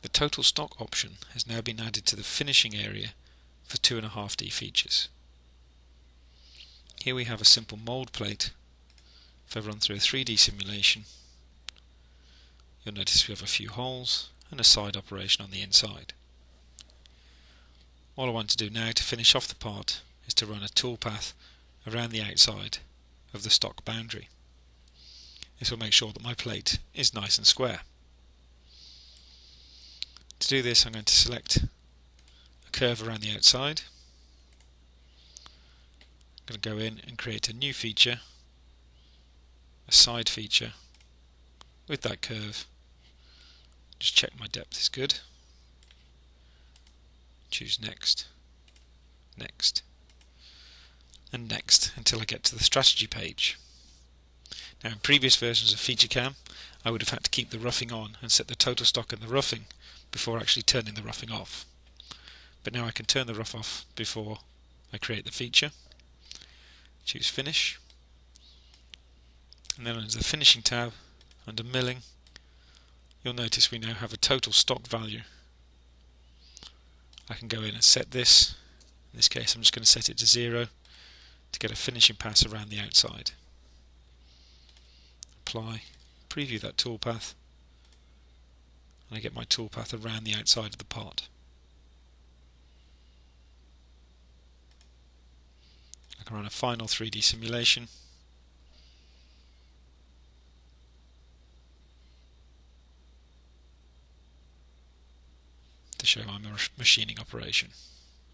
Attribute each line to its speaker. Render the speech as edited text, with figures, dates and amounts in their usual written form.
Speaker 1: The total stock option has now been added to the finishing area for 2.5D features. Here we have a simple mould plate. If I run through a 3D simulation, you'll notice we have a few holes and a side operation on the inside. All I want to do now to finish off the part is to run a toolpath around the outside of the stock boundary. This will make sure that my plate is nice and square. To do this, I'm going to select a curve around the outside. I'm going to go in and create a new feature, a side feature with that curve. Just check my depth is good. Choose next, next, and next until I get to the strategy page. Now, in previous versions of FeatureCAM, I would have had to keep the roughing on and set the total stock in the roughing before actually turning the roughing off. But now I can turn the rough off before I create the feature. Choose Finish, and then under the Finishing tab, under Milling, you'll notice we now have a total stock value. I can go in and set this. In this case, I'm just going to set it to 0 to get a finishing pass around the outside. Apply, preview that toolpath, and I get my toolpath around the outside of the part. I can run a final 3D simulation. To show my machining operation.